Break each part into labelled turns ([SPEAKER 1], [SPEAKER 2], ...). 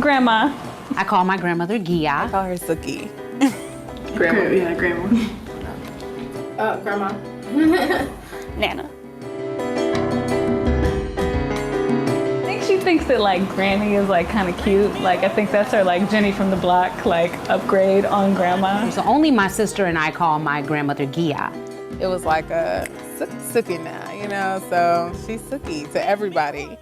[SPEAKER 1] Grandma.
[SPEAKER 2] I call my grandmother
[SPEAKER 3] I
[SPEAKER 2] Gia.
[SPEAKER 3] call her Suki.
[SPEAKER 4] Grandma. Yeah, grandma.
[SPEAKER 5] Grandma.
[SPEAKER 1] Nana. I think she thinks that like Granny is like kind of cute. Like I think that's her like Jenny from the block like upgrade on Grandma.
[SPEAKER 2] So only my sister and I call my grandmother Gia.
[SPEAKER 3] It was like a Suki now, you know, so she's Suki to everybody.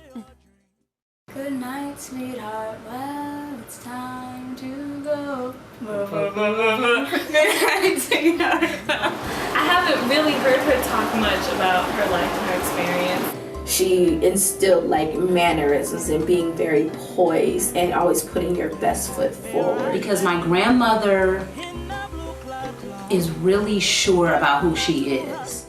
[SPEAKER 5] Good night, sweetheart. Well, it's time to go. Good night, sweetheart.
[SPEAKER 6] I haven't really heard her talk much about her life and her experience.
[SPEAKER 5] She instilled like mannerisms and being very poised and always putting your best foot forward.
[SPEAKER 2] Because my grandmother is really sure about who she is.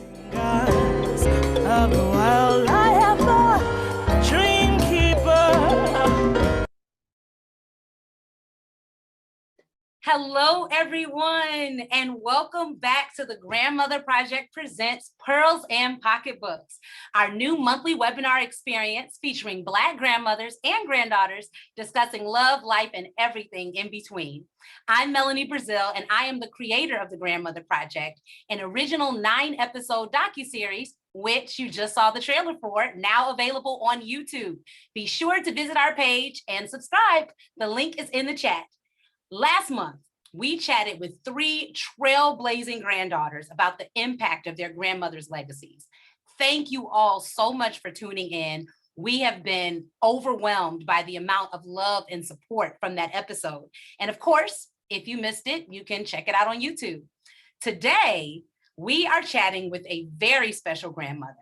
[SPEAKER 2] Hello, everyone, and welcome back to the Grandmother Project presents Pearls and Pocketbooks, our new monthly webinar experience featuring Black grandmothers and granddaughters discussing love, life, and everything in between. I'm Melanie Brazil, and I am the creator of the Grandmother Project, an original 9-episode docuseries which you just saw the trailer for, now available on YouTube. Be sure to visit our page and subscribe. The link is in the chat. Last month, we chatted with 3 trailblazing granddaughters about the impact of their grandmother's legacies. Thank you all so much for tuning in. We have been overwhelmed by the amount of love and support from that episode. And of course, if you missed it, you can check it out on YouTube. Today, we are chatting with a very special grandmother.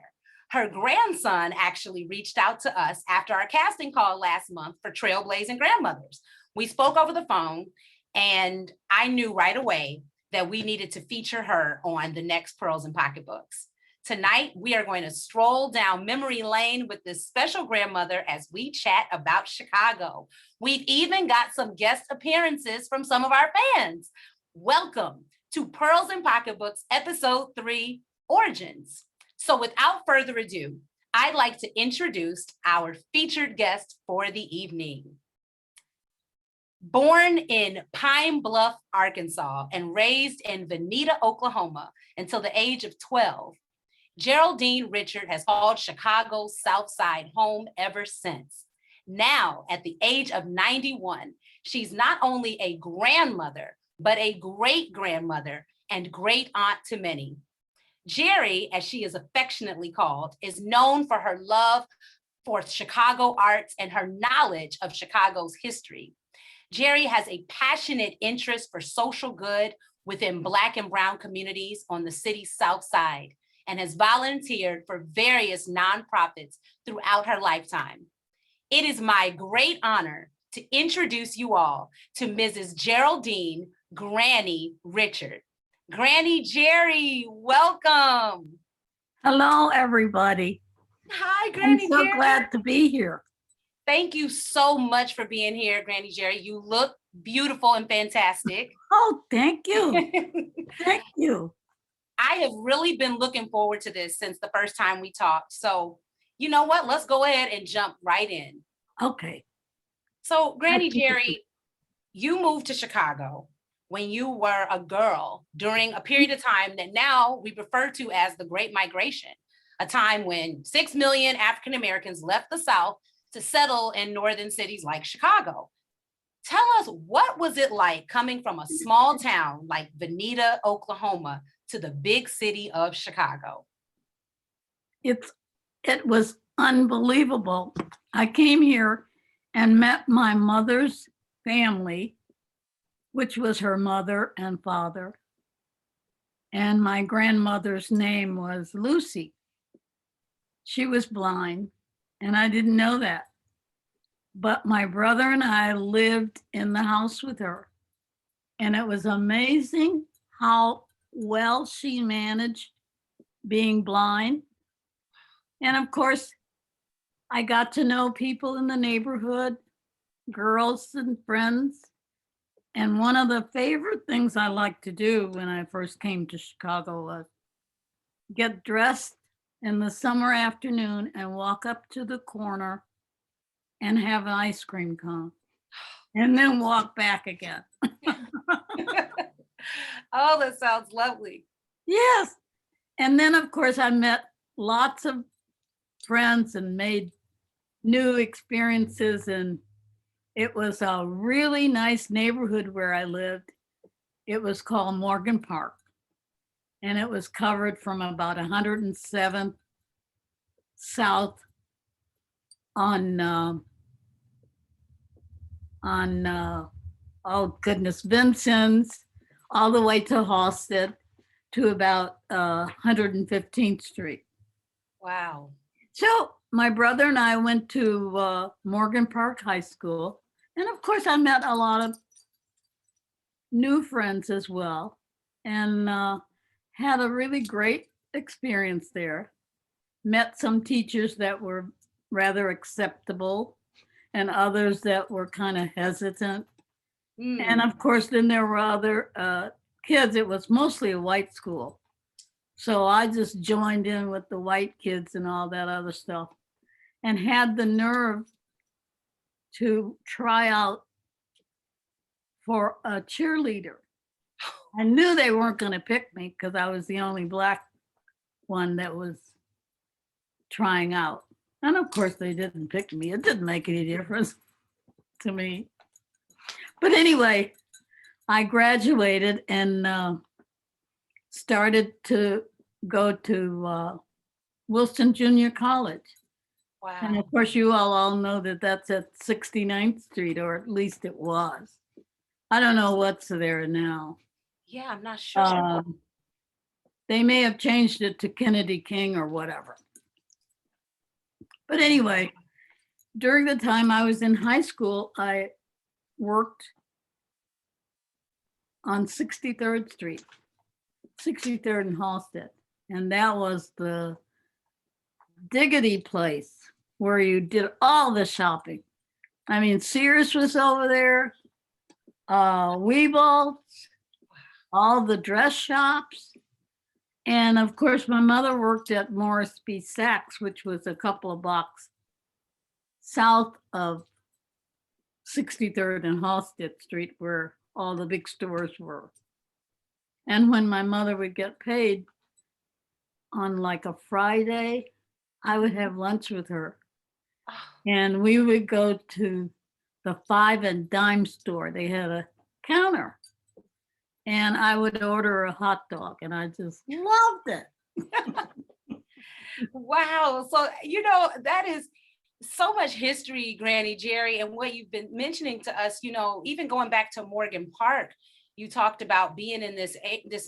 [SPEAKER 2] Her grandson actually reached out to us after our casting call last month for Trailblazing Grandmothers. We spoke over the phone, and I knew right away that we needed to feature her on the next Pearls and Pocketbooks. Tonight, we are going to stroll down memory lane with this special grandmother as we chat about Chicago. We've even got some guest appearances from some of our fans. Welcome to Pearls and Pocketbooks, Episode 3, Origins. So without further ado, I'd like to introduce our featured guest for the evening. Born in Pine Bluff, Arkansas, and raised in Veneta, Oklahoma until the age of 12, Geraldine Richard has called Chicago's South Side home ever since. Now, at the age of 91, she's not only a grandmother, but a great-grandmother and great aunt to many. Jeri, as she is affectionately called, is known for her love for Chicago arts and her knowledge of Chicago's history. Jeri has a passionate interest for social good within Black and Brown communities on the city's South Side and has volunteered for various nonprofits throughout her lifetime. It is my great honor to introduce you all to Mrs. Geraldine Grannie Richard. Grannie Jeri, welcome.
[SPEAKER 7] Hello, everybody.
[SPEAKER 1] Hi, Grannie
[SPEAKER 7] I'm so
[SPEAKER 1] Jeri.
[SPEAKER 7] glad to be here.
[SPEAKER 1] Thank you so much for being here, Grannie Jeri. You look beautiful and fantastic.
[SPEAKER 7] Oh, thank you. Thank you.
[SPEAKER 1] I have really been looking forward to this since the first time we talked. So, you know what? Let's go ahead and jump right in.
[SPEAKER 7] Okay.
[SPEAKER 1] So, Grannie Jeri, you moved to Chicago when you were a girl during a period of time that now we refer to as the Great Migration, a time when 6 million African Americans left the South to settle in northern cities like Chicago. Tell us, what was it like coming from a small town like Veneta, Oklahoma, to the big city of Chicago?
[SPEAKER 7] It was unbelievable. I came here and met my mother's family, which was her mother and father. And my grandmother's name was Lucy. She was blind, and I didn't know that. But my brother and I lived in the house with her. And it was amazing how well she managed being blind. And of course, I got to know people in the neighborhood, girls and friends. And one of the favorite things I liked to do when I first came to Chicago was get dressed in the summer afternoon and walk up to the corner and have an ice cream cone. and then walk back again.
[SPEAKER 1] Oh, that sounds lovely.
[SPEAKER 7] Yes. And then, of course, I met lots of friends and made new experiences. And it was a really nice neighborhood where I lived. It was called Morgan Park. And it was covered from about 107th south on oh goodness, Vincent's, all the way to Halsted to about 115th Street.
[SPEAKER 1] Wow.
[SPEAKER 7] So my brother and I went to Morgan Park High School. And of course, I met a lot of new friends as well, and had a really great experience there. Met some teachers that were rather acceptable and others that were kind of hesitant. And of course, then there were other kids. It was mostly a white school. So I just joined in with the white kids and all that other stuff, and had the nerve to try out for a cheerleader. I knew they weren't going to pick me because I was the only Black one that was trying out. And of course, they didn't pick me. It didn't make any difference to me. But anyway, I graduated and started to go to Wilson Junior College. And
[SPEAKER 1] Wow.
[SPEAKER 7] of course, you all know that that's at 69th Street, or at least it was. I don't know what's there now.
[SPEAKER 1] Yeah, I'm not sure.
[SPEAKER 7] They may have changed it to Kennedy King or whatever. But anyway, during the time I was in high school, I worked on 63rd Street, 63rd and Halsted. And that was the diggity place where you did all the shopping. I mean, Sears was over there, Weebles, all the dress shops. And of course, my mother worked at Morris B. Sachs, which was a couple of blocks south of 63rd and Halsted Street, where all the big stores were. And when my mother would get paid on like a Friday, I would have lunch with her. And we would go to the 5 and dime store. They had a counter. And I would order a hot dog, and I just loved it.
[SPEAKER 1] Wow. So, that is so much history, Granny Jeri, and what you've been mentioning to us, even going back to Morgan Park, you talked about being in this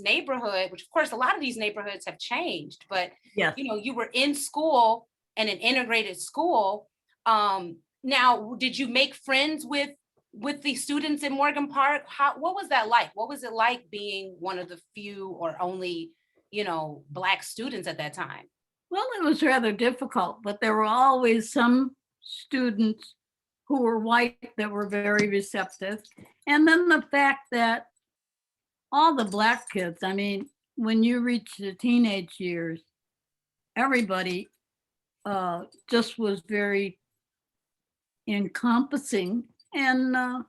[SPEAKER 1] neighborhood, which of course, a lot of these neighborhoods have changed, but
[SPEAKER 7] Yes.
[SPEAKER 1] you were in school and an integrated school. Now, did you make friends with the students in Morgan Park? What was that like? What was it like being one of the few or only, Black students at that time?
[SPEAKER 7] Well, it was rather difficult, but there were always some students who were white that were very receptive. And then the fact that all the Black kids, I mean, when you reach the teenage years, everybody just was very encompassing and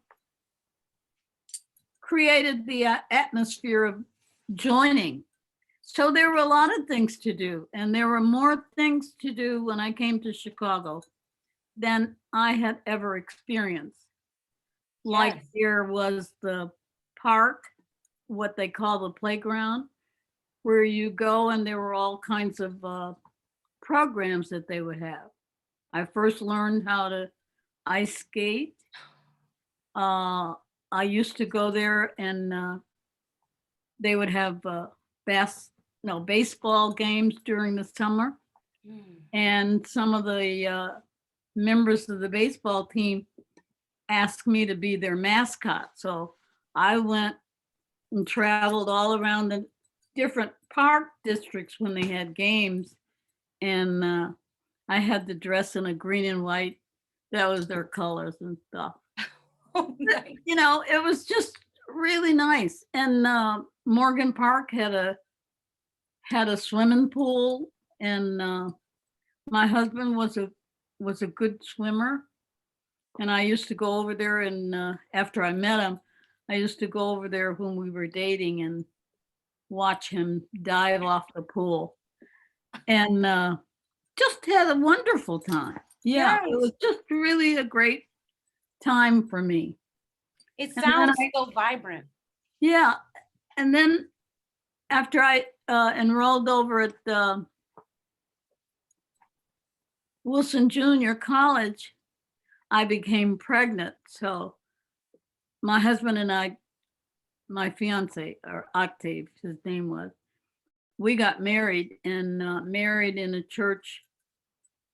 [SPEAKER 7] created the atmosphere of joining. So there were a lot of things to do, and there were more things to do when I came to Chicago than I had ever experienced. Like
[SPEAKER 1] Yes.
[SPEAKER 7] there was the park, what they call the playground, where you go and there were all kinds of programs that they would have. I first learned how to ice skate. I used to go there and they would have baseball games during the summer. And some of the members of the baseball team asked me to be their mascot. So I went and traveled all around the different park districts when they had games. And I had to dress in a green and white. That was their colors and stuff.
[SPEAKER 1] Oh, nice.
[SPEAKER 7] It was just really nice. And Morgan Park had a swimming pool, and my husband was a good swimmer. And I used to go over there and after I met him, I used to go over there when we were dating and watch him dive off the pool. And just had a wonderful time. Yeah, it was just really a great time for me.
[SPEAKER 1] It
[SPEAKER 7] And then
[SPEAKER 1] sounds
[SPEAKER 7] I-
[SPEAKER 1] so vibrant.
[SPEAKER 7] Yeah. And then after I enrolled over at Wilson Junior College, I became pregnant. So my husband and I, my fiance, or Octave, his name was, we got married and married in a church.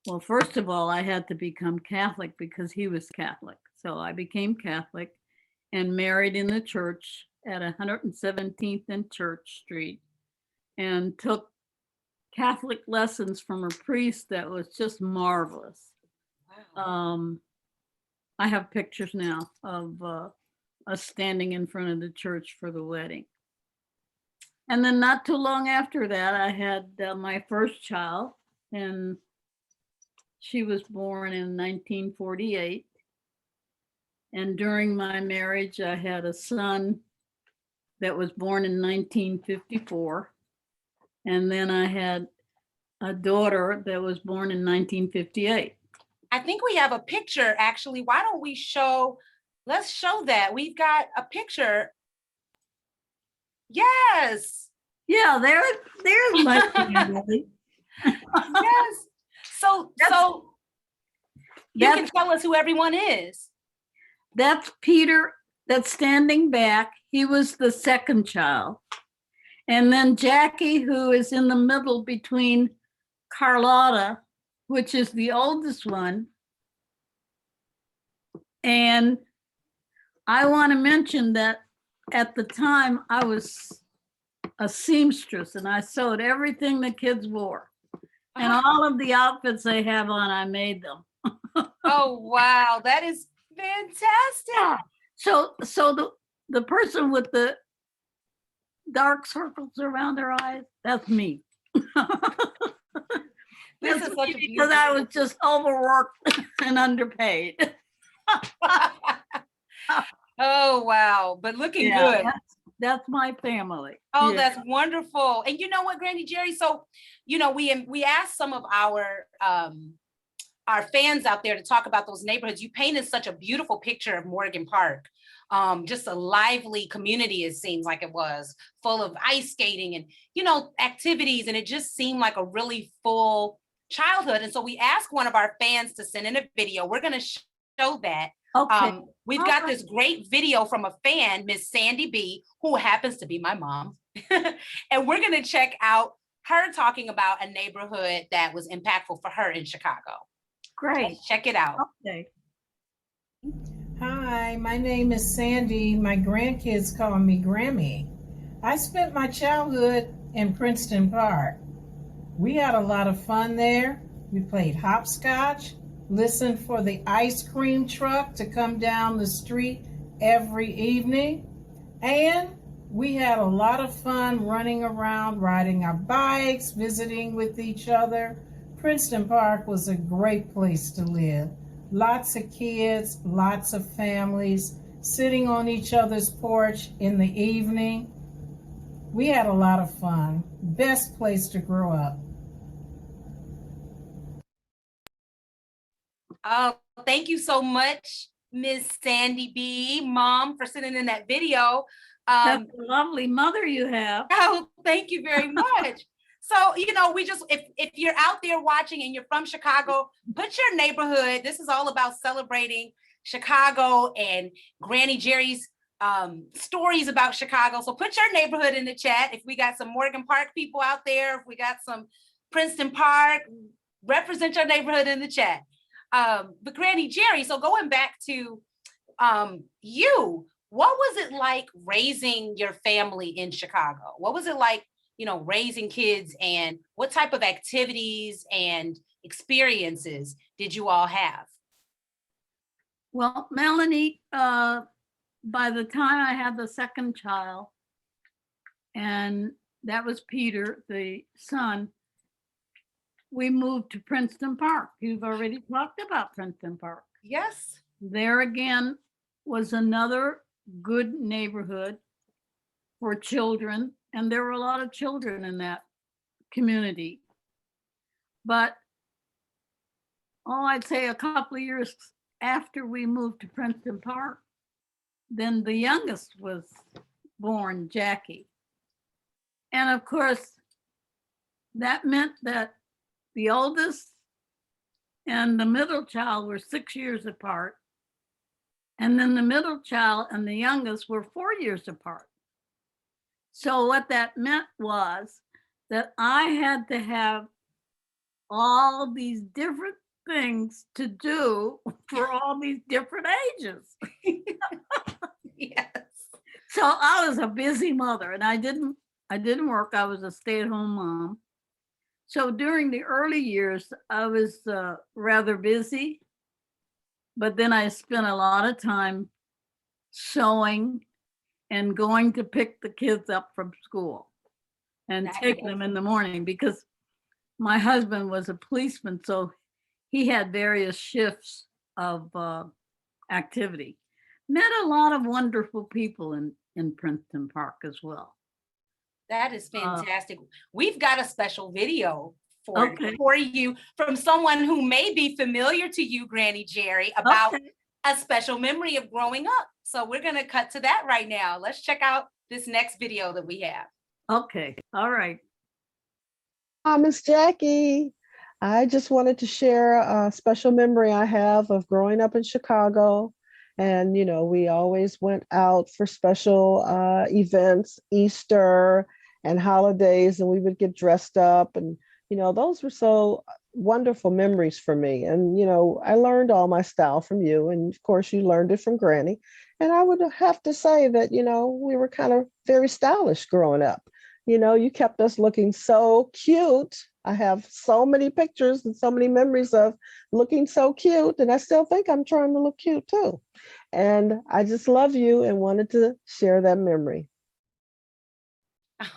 [SPEAKER 7] Well, first of all, I had to become Catholic because he was Catholic. So I became Catholic and married in the church at 117th and Church Street and took Catholic lessons from a priest that was just marvelous.
[SPEAKER 1] Wow.
[SPEAKER 7] I have pictures now of us standing in front of the church for the wedding. And then not too long after that, I had my first child, and she was born in 1948. And during my marriage, I had a son that was born in 1954. And then I had a daughter that was born in 1958.
[SPEAKER 1] I think we have a picture, actually. Why don't we let's show that. We've got a picture. Yes.
[SPEAKER 7] Yeah, there's my family.
[SPEAKER 1] Yes. So you can tell us who everyone is.
[SPEAKER 7] That's Peter that's standing back. He was the second child. And then Jackie, who is in the middle between Carlotta, which is the oldest one. And I want to mention that at the time I was a seamstress and I sewed everything the kids wore. And all of the outfits they have on, I made them.
[SPEAKER 1] Oh, wow. That is fantastic.
[SPEAKER 7] So the person with the dark circles around their eyes, that's me.
[SPEAKER 1] This
[SPEAKER 7] That's
[SPEAKER 1] is such a
[SPEAKER 7] me because I was just overworked and underpaid.
[SPEAKER 1] Oh, wow. But looking
[SPEAKER 7] Yeah,
[SPEAKER 1] good.
[SPEAKER 7] That's my family.
[SPEAKER 1] Oh,
[SPEAKER 7] Yeah.
[SPEAKER 1] that's wonderful. And you know what, Grannie Jeri? So, we asked some of our fans out there to talk about those neighborhoods. You painted such a beautiful picture of Morgan Park. Just a lively community, it seems like it was, full of ice skating and, activities. And it just seemed like a really full childhood. And so we asked one of our fans to send in a video. We're going to show that.
[SPEAKER 7] Okay.
[SPEAKER 1] We've got this great video from a fan, Miss Sandy B, who happens to be my mom. And we're going to check out her talking about a neighborhood that was impactful for her in Chicago.
[SPEAKER 7] Great.
[SPEAKER 1] Let's check it out.
[SPEAKER 7] Okay.
[SPEAKER 8] Hi, my name is Sandy. My grandkids call me Grammy. I spent my childhood in Princeton Park. We had a lot of fun there. We played hopscotch, listened for the ice cream truck to come down the street every evening, and we had a lot of fun running around, riding our bikes, visiting with each other. Princeton Park was a great place to live. Lots of kids, lots of families, sitting on each other's porch in the evening. We had a lot of fun. Best place to grow up.
[SPEAKER 1] Oh, thank you so much, Miss Sandy B, Mom, for sending in that video.
[SPEAKER 7] That's a lovely mother you have.
[SPEAKER 1] Oh, thank you very much. So, we just, if you're out there watching and you're from Chicago, put your neighborhood. This is all about celebrating Chicago and Grannie Jeri's stories about Chicago. So put your neighborhood in the chat. If we got some Morgan Park people out there, if we got some Princeton Park, represent your neighborhood in the chat. But Grannie Jeri, so going back to you, what was it like raising your family in Chicago? What was it like, raising kids, and what type of activities and experiences did you all have?
[SPEAKER 7] Well, Melanie, by the time I had the second child, and that was Peter, the son, we moved to Princeton Park. You've already talked about Princeton Park.
[SPEAKER 1] Yes.
[SPEAKER 7] There again was another good neighborhood for children, and there were a lot of children in that community. But I'd say a couple of years after we moved to Princeton Park, then the youngest was born, Jackie. And of course, that meant that the oldest and the middle child were 6 years apart. And then the middle child and the youngest were 4 years apart. So what that meant was that I had to have all these different things to do for all these different ages.
[SPEAKER 1] Yes.
[SPEAKER 7] So I was a busy mother, and I didn't work. I was a stay-at-home mom. So during the early years, I was rather busy, but then I spent a lot of time sewing and going to pick the kids up from school and
[SPEAKER 1] That's
[SPEAKER 7] take them in the morning, because my husband was a policeman, so he had various shifts of activity. Met a lot of wonderful people in Princeton Park as well.
[SPEAKER 1] That is fantastic. We've got a special video
[SPEAKER 7] Okay.
[SPEAKER 1] for you from someone who may be familiar to you, Grannie Jeri, about
[SPEAKER 7] Okay.
[SPEAKER 1] a special memory of growing up. So we're going to cut to that right now. Let's check out this next video that we have.
[SPEAKER 7] Okay, all right.
[SPEAKER 9] Hi, Miss Jackie. I just wanted to share a special memory I have of growing up in Chicago. And, you know, we always went out for special events, Easter and holidays, and we would get dressed up. And, you know, those were so wonderful memories for me. And, you know, I learned all my style from you. And of course, you learned it from Granny. And I would have to say that, you know, we were kind of very stylish growing up. You know, you kept us looking so cute. I have so many pictures and so many memories of looking so cute. And I still think I'm trying to look cute too. And I just love you and wanted to share that memory.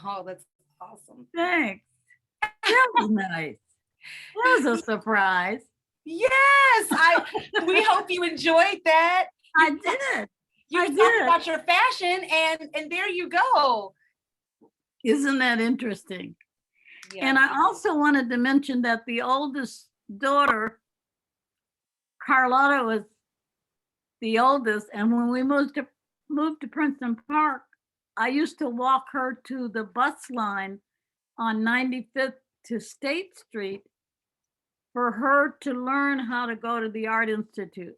[SPEAKER 1] Oh, that's awesome.
[SPEAKER 7] Thanks. That was nice. That was a surprise.
[SPEAKER 1] Yes, we hope you enjoyed that.
[SPEAKER 7] I did.
[SPEAKER 1] You
[SPEAKER 7] I
[SPEAKER 1] talked
[SPEAKER 7] did.
[SPEAKER 1] about your fashion, and there you go.
[SPEAKER 7] Isn't that interesting?
[SPEAKER 1] Yeah.
[SPEAKER 7] And I also wanted to mention that the oldest daughter, Carlotta, was the oldest. And when we moved to Princeton Park, I used to walk her to the bus line on 95th to State Street for her to learn how to go to the Art Institute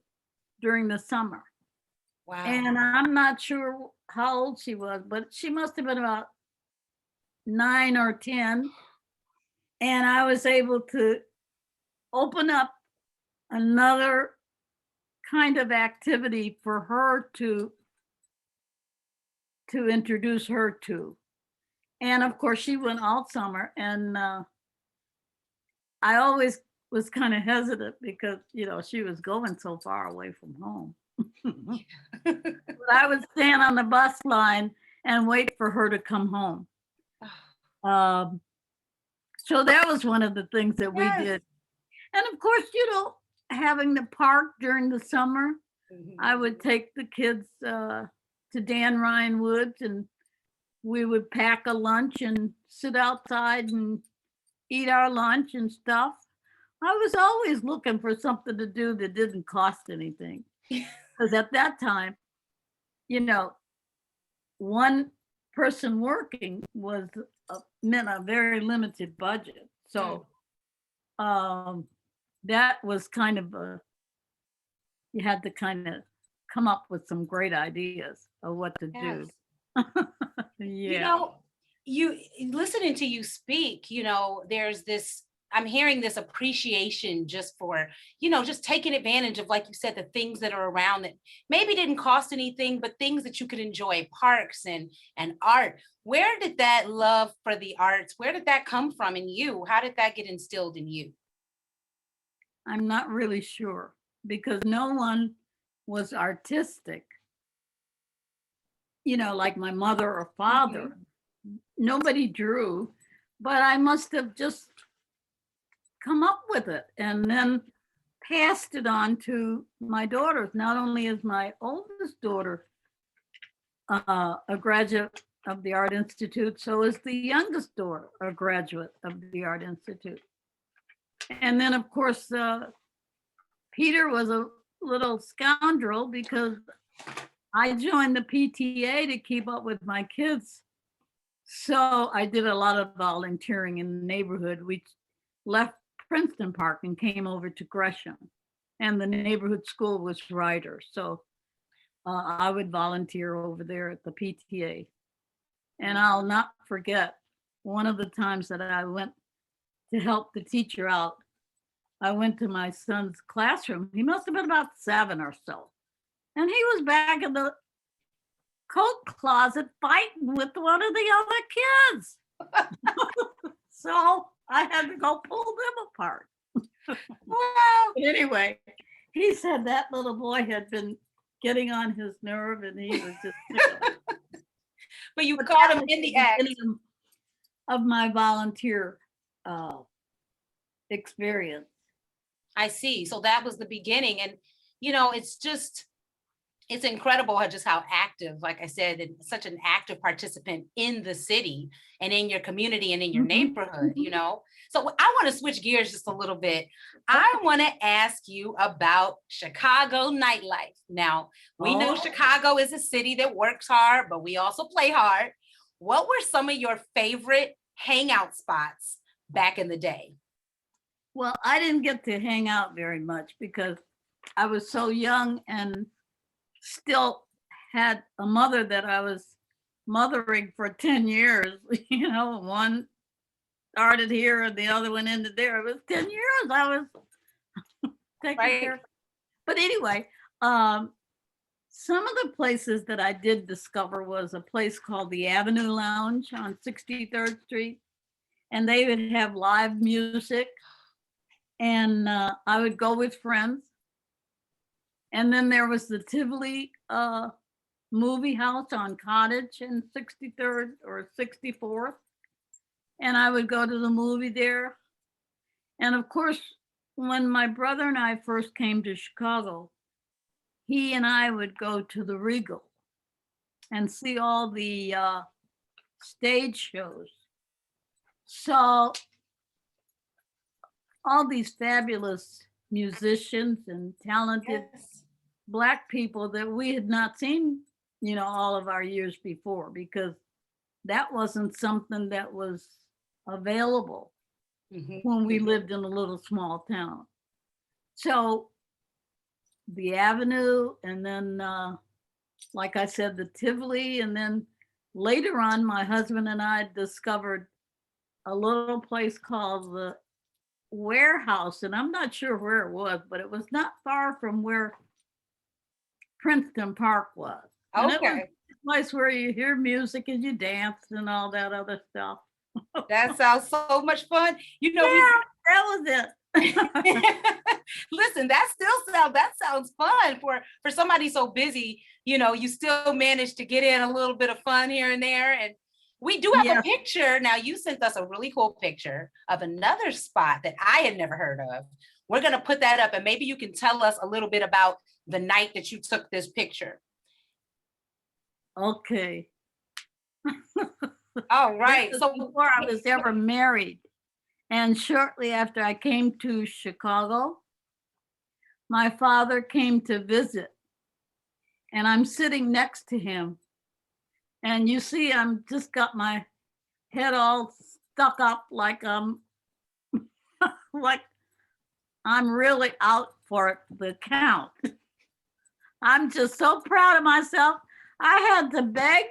[SPEAKER 7] during the summer.
[SPEAKER 1] Wow.
[SPEAKER 7] And I'm not sure how old she was, but she must have been about 9 or 10. And I was able to open up another kind of activity for her to introduce her to. And of course, she went all summer. And I always was kind of hesitant because, you know, she was going so far away from home. But I would stand on the bus line and wait for her to come home. So that was one of the things that we did. And of course, you know, having the park during the summer, I would take the kids to Dan Ryan Woods, and we would pack a lunch and sit outside and eat our lunch and stuff. I was always looking for something to do that didn't cost anything. Because at that time, you know, one person working was meant a very limited budget. So that was kind of you had to kind of come up with some great ideas of what to do.
[SPEAKER 1] You know, you listening to you speak, you know, there's this, I'm hearing this appreciation just for, you know, just taking advantage of, like you said, the things that are around that maybe didn't cost anything, but things that you could enjoy, parks and art. Where did that love for the arts, where did that come from in you? How did that get instilled in you?
[SPEAKER 7] I'm not really sure, because no one was artistic, you know, like my mother or father. Nobody drew, but I must have just come up with it. And then passed it on to my daughters. Not only is my oldest daughter a graduate of the Art Institute, so is the youngest daughter a graduate of the Art Institute. And then, of course, Peter was a little scoundrel because I joined the PTA to keep up with my kids. So I did a lot of volunteering in the neighborhood. We left Princeton Park and came over to Gresham, and the neighborhood school was Ryder. So I would volunteer over there at the PTA. And I'll not forget one of the times that I went to help the teacher out. I went to my son's classroom. He must have been about 7 or so. And he was back in the coat closet fighting with one of the other kids. So I had to go pull them apart.
[SPEAKER 1] Wow.
[SPEAKER 7] But anyway, he said that little boy had been getting on his nerve and he was just
[SPEAKER 1] But you
[SPEAKER 7] But
[SPEAKER 1] caught
[SPEAKER 7] that
[SPEAKER 1] him
[SPEAKER 7] was
[SPEAKER 1] in the
[SPEAKER 7] the
[SPEAKER 1] act.
[SPEAKER 7] beginning of my volunteer experience.
[SPEAKER 1] I see. So that was the beginning. And, it's incredible how active, like I said, and such an active participant in the city and in your community and in your neighborhood, So I want to switch gears just a little bit. I want to ask you about Chicago nightlife. Now, we know Chicago is a city that works hard, but we also play hard. What were some of your favorite hangout spots back in the day?
[SPEAKER 7] Well, I didn't get to hang out very much because I was so young and still had a mother that I was mothering for 10 years. One started here and the other one ended there. It was 10 years I was taking care of. But anyway, some of the places that I did discover was a place called the Avenue Lounge on 63rd Street. And they would have live music. And I would go with friends. And then there was the Tivoli movie house on Cottage and 63rd or 64th. And I would go to the movie there. And of course, when my brother and I first came to Chicago, he and I would go to the Regal and see all the stage shows. So all these fabulous musicians and talented Black people that we had not seen, all of our years before, because that wasn't something that was available when we lived in a little small town. So the Avenue, and then, like I said, the Tivoli, and then later on, my husband and I discovered a little place called the Warehouse, and I'm not sure where it was, but it was not far from where Princeton Park was. And it was a place where you hear music and you dance and all that other stuff.
[SPEAKER 1] That sounds so much fun.
[SPEAKER 7] That was it.
[SPEAKER 1] Listen, that sounds fun for somebody so busy. You still manage to get in a little bit of fun here and there. And we do have a picture. Now, you sent us a really cool picture of another spot that I had never heard of. We're going to put that up, and maybe you can tell us a little bit about the night that you took this picture.
[SPEAKER 7] Okay.
[SPEAKER 1] All right.
[SPEAKER 7] So before I was ever married, and shortly after I came to Chicago, my father came to visit, and I'm sitting next to him. And you see, I'm just got my head all stuck up like like I'm really out for the count. I'm just so proud of myself. I had to beg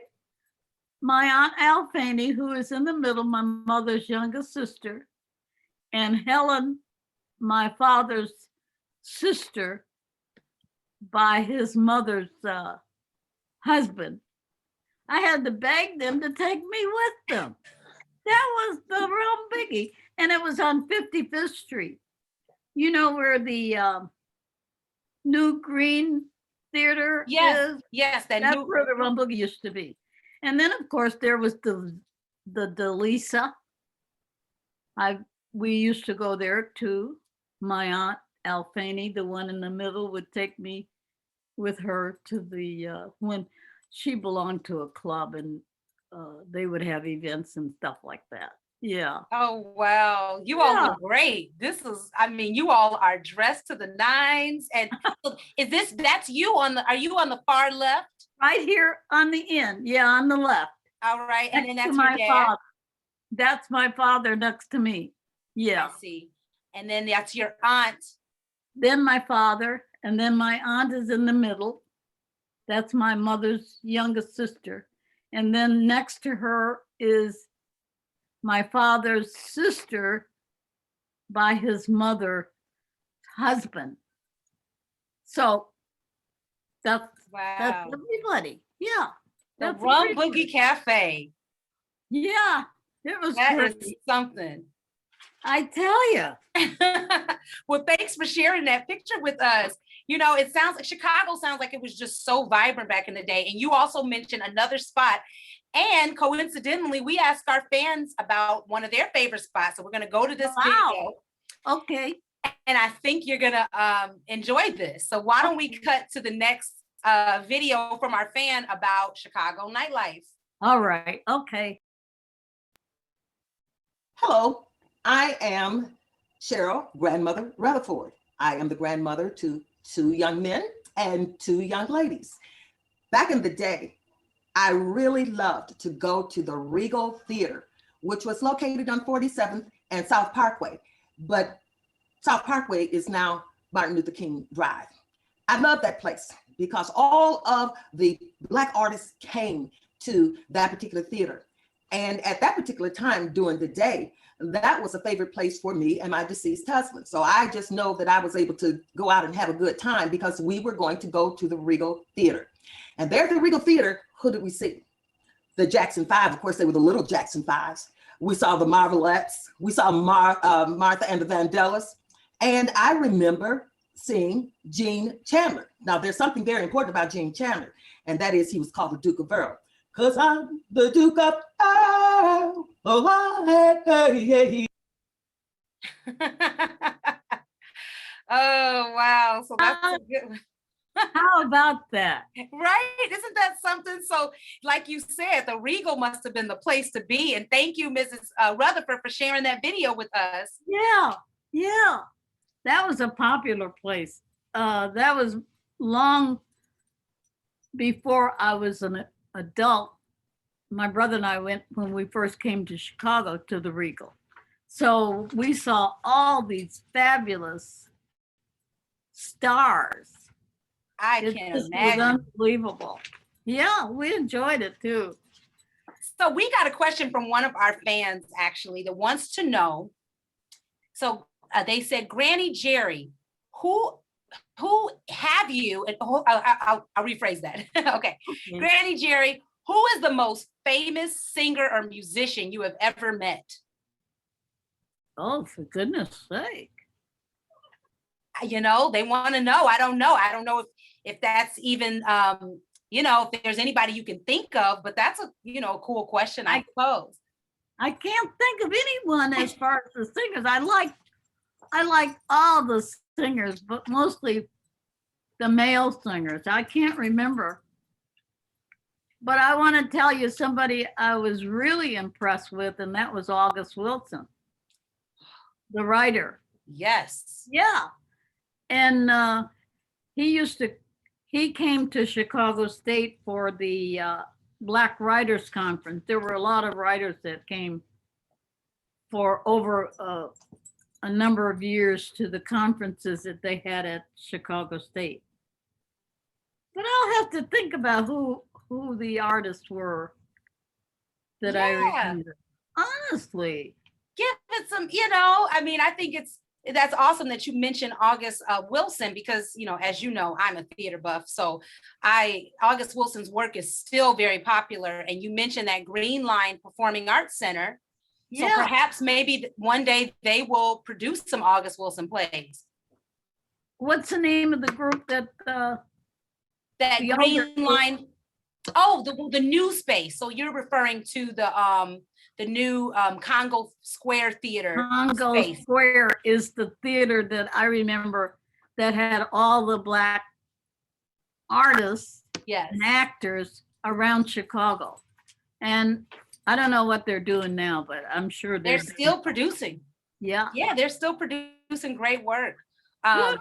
[SPEAKER 7] my Aunt Alphany, who is in the middle, my mother's youngest sister, and Helen, my father's sister, by his mother's husband. I had to beg them to take me with them. That was the real biggie. And it was on 55th Street. Where the new Green Theater is?
[SPEAKER 1] Yes,
[SPEAKER 7] That's where the Rum Boogie used to be. And then, of course, there was the Delisa. We used to go there too, my aunt Alfani, the one in the middle, would take me with her to the, when she belonged to a club and they would have events and stuff like that. Yeah.
[SPEAKER 1] Oh, wow. You all
[SPEAKER 7] Yeah.
[SPEAKER 1] look great. This is, I mean, you all are dressed to the nines. And that's you are you on the far left?
[SPEAKER 7] Right here on the end. Yeah, on the left.
[SPEAKER 1] All right. And then
[SPEAKER 7] Next
[SPEAKER 1] that's
[SPEAKER 7] to
[SPEAKER 1] your
[SPEAKER 7] my
[SPEAKER 1] dad.
[SPEAKER 7] father. That's my father next to me. Yeah.
[SPEAKER 1] I see. And then that's your aunt.
[SPEAKER 7] Then my father, and then my aunt is in the middle. That's my mother's youngest sister. And then next to her is my father's sister by his mother's husband. So that's
[SPEAKER 1] Wow.
[SPEAKER 7] everybody. Yeah.
[SPEAKER 1] The
[SPEAKER 7] That's
[SPEAKER 1] Rum
[SPEAKER 7] everybody.
[SPEAKER 1] Boogie Cafe.
[SPEAKER 7] Yeah, it was
[SPEAKER 1] That
[SPEAKER 7] great.
[SPEAKER 1] is something.
[SPEAKER 7] I tell you.
[SPEAKER 1] Well, thanks for sharing that picture with us. You know, it sounds like Chicago sounds like it was just so vibrant back in the day. And you also mentioned another spot. And coincidentally, we asked our fans about one of their favorite spots. So we're going to go to this video.
[SPEAKER 7] Okay.
[SPEAKER 1] And I think you're going to enjoy this. So why don't we cut to the next video from our fan about Chicago nightlife?
[SPEAKER 7] All right. Okay.
[SPEAKER 10] Hello, I am Cheryl, grandmother Rutherford. I am the grandmother to 2 young men and 2 young ladies. Back in the day, I really loved to go to the Regal Theater, which was located on 47th and South Parkway, but South Parkway is now Martin Luther King Drive. I love that place because all of the Black artists came to that particular theater. And at that particular time during the day, that was a favorite place for me and my deceased husband. So I just know that I was able to go out and have a good time because we were going to go to the Regal Theater. And there at the Regal Theater, who did we see? The Jackson 5, of course, they were the little Jackson 5s. We saw the Marvelettes, we saw Martha and the Vandellas. And I remember seeing Gene Chandler. Now there's something very important about Gene Chandler, and that is he was called the Duke of Earl. Cause I'm the Duke of Earl. Oh, hey.
[SPEAKER 1] Oh, wow. So that's a good one.
[SPEAKER 7] How about that?
[SPEAKER 1] Right? Isn't that something? So like you said, the Regal must have been the place to be. And thank you, Mrs. Rutherford, for sharing that video with us.
[SPEAKER 7] Yeah. Yeah. That was a popular place. That was long before I was an adult. My brother and I went when we first came to Chicago to the Regal. So we saw all these fabulous stars.
[SPEAKER 1] I
[SPEAKER 7] It
[SPEAKER 1] can
[SPEAKER 7] just was
[SPEAKER 1] imagine.
[SPEAKER 7] unbelievable. Yeah, we enjoyed it too.
[SPEAKER 1] So we got a question from one of our fans actually that wants to know. So they said, Grannie Jeri, who have you, and I'll rephrase that. Okay. Grannie Jeri, who is the most famous singer or musician you have ever met?
[SPEAKER 7] Oh, for goodness sake.
[SPEAKER 1] You know, they want to know. I don't know. I don't know if that's even, you know, if there's anybody you can think of, but that's a, you know, cool question, I suppose.
[SPEAKER 7] I can't think of anyone as far as the singers. I like all the singers, but mostly the male singers. I can't remember. But I want to tell you somebody I was really impressed with, and that was August Wilson, the writer.
[SPEAKER 1] Yes.
[SPEAKER 7] Yeah. And he came to Chicago State for the Black Writers Conference. There were a lot of writers that came for over a number of years to the conferences that they had at Chicago State. But I'll have to think about who the artists were that I remember. Honestly.
[SPEAKER 1] Give it some, you know, I mean, I think that's awesome that you mentioned August Wilson because, you know, as you know, I'm a theater buff. So August Wilson's work is still very popular. And you mentioned that Green Line Performing Arts Center. So perhaps maybe one day they will produce some August Wilson plays.
[SPEAKER 7] What's the name of the group that
[SPEAKER 1] Green Line? Oh, the new space. So you're referring to the the new Congo Square Theater
[SPEAKER 7] Congo
[SPEAKER 1] space.
[SPEAKER 7] Square is the theater that I remember that had all the Black artists
[SPEAKER 1] Yes.
[SPEAKER 7] and actors around Chicago. And I don't know what they're doing now, but I'm sure
[SPEAKER 1] They're still producing.
[SPEAKER 7] Yeah.
[SPEAKER 1] Yeah, they're still producing great work.
[SPEAKER 7] Good.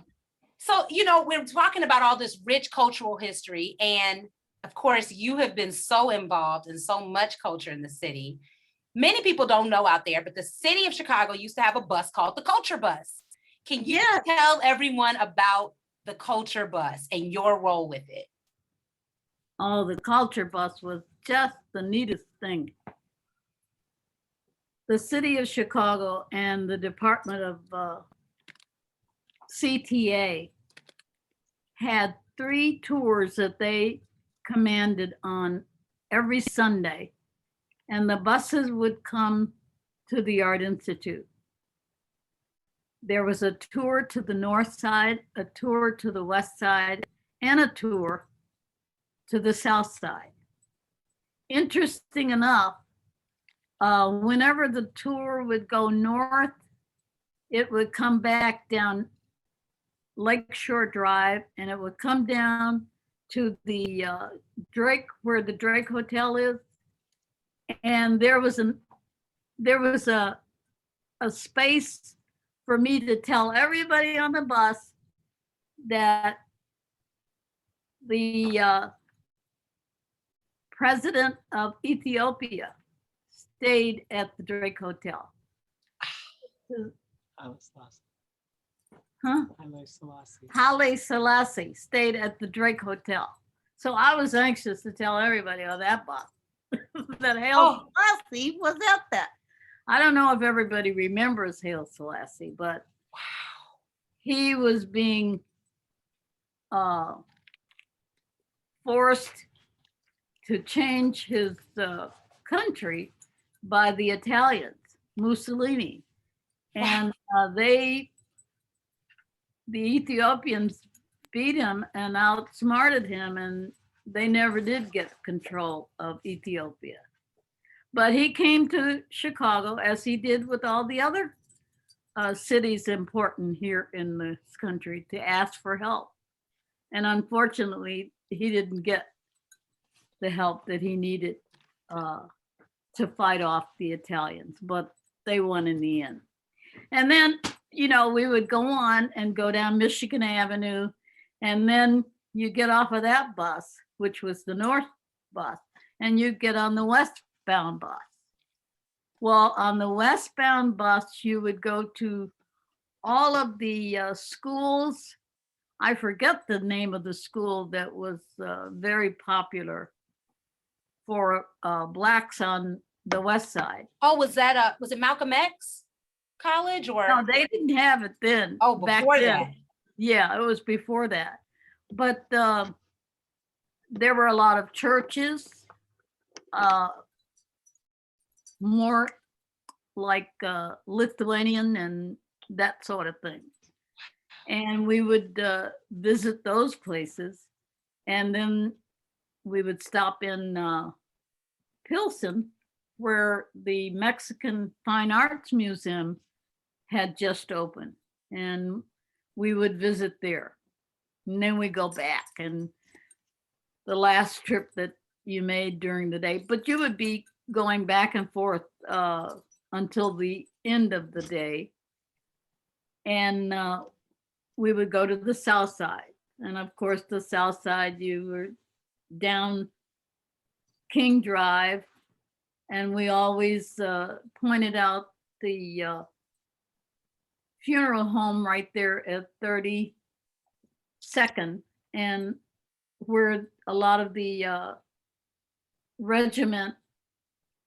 [SPEAKER 1] So, we're talking about all this rich cultural history. And of course, you have been so involved in so much culture in the city. Many people don't know out there, but the city of Chicago used to have a bus called the Culture Bus. Can you tell everyone about the Culture Bus and your role with it?
[SPEAKER 7] Oh, the Culture Bus was just the neatest thing. The city of Chicago and the Department of CTA had 3 tours that they commanded on every Sunday, and the buses would come to the Art Institute. There was a tour to the north side, a tour to the west side, and a tour to the south side. Interesting enough, whenever the tour would go north, it would come back down Lakeshore Drive, and it would come down to the Drake, where the Drake Hotel is. And there was a space for me to tell everybody on the bus that the president of Ethiopia stayed at the Drake Hotel. Huh? Haile Selassie stayed at the Drake Hotel. So I was anxious to tell everybody on that bus that Haile Selassie was at that. I don't know if everybody remembers Haile Selassie, but he was being forced to change his country by the Italians, Mussolini. And the Ethiopians beat him and outsmarted him, and they never did get control of Ethiopia. But he came to Chicago, as he did with all the other cities important here in this country, to ask for help. And unfortunately, he didn't get the help that he needed to fight off the Italians, but they won in the end. And then, we would go on and go down Michigan Avenue, and then you get off of that bus, which was the north bus, and you get on the westbound bus. Well, on the westbound bus, you would go to all of the schools. I forget the name of the school that was very popular for Blacks on the west side.
[SPEAKER 1] Oh, was it Malcolm X College or?
[SPEAKER 7] No, they didn't have it then.
[SPEAKER 1] Oh, before that.
[SPEAKER 7] Yeah, it was before that. But there were a lot of churches, more like Lithuanian and that sort of thing. And we would visit those places, and then we would stop in Pilsen, where the Mexican Fine Arts Museum had just opened, and we would visit there. And then we go back, and the last trip that you made during the day, but you would be going back and forth until the end of the day. And we would go to the south side. And of course, the south side, you were down King Drive, and we always pointed out the funeral home right there at 32nd, and where a lot of the regiment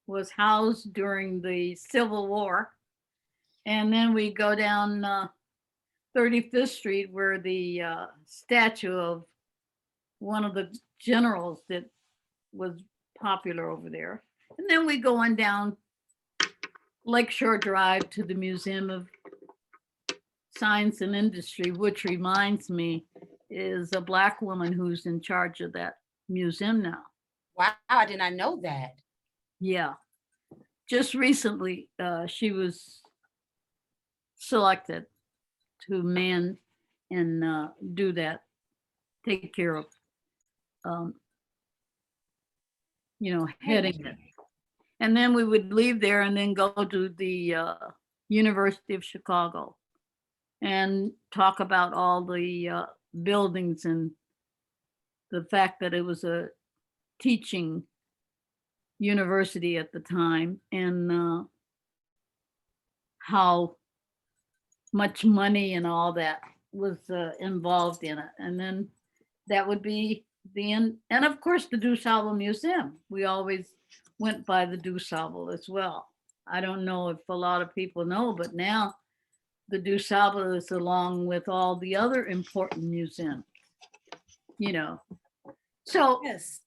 [SPEAKER 7] was housed during the Civil War. And then we go down 35th Street, where the statue of one of the generals that was popular over there. And then we go on down Lakeshore Drive to the Museum of Science and Industry, which reminds me is a Black woman who's in charge of that museum now.
[SPEAKER 1] Wow, I did not know that.
[SPEAKER 7] Yeah. just recently, she was selected to man and do that, take care of, heading it. And then we would leave there and then go to the University of Chicago and talk about all the buildings and the fact that it was a teaching university at the time, and how much money and all that was involved in it. And then that would be the end. And of course, the DuSable Museum. We always went by the DuSable as well. I don't know if a lot of people know, but now the DuSable is along with all the other important museums, So
[SPEAKER 1] Yes.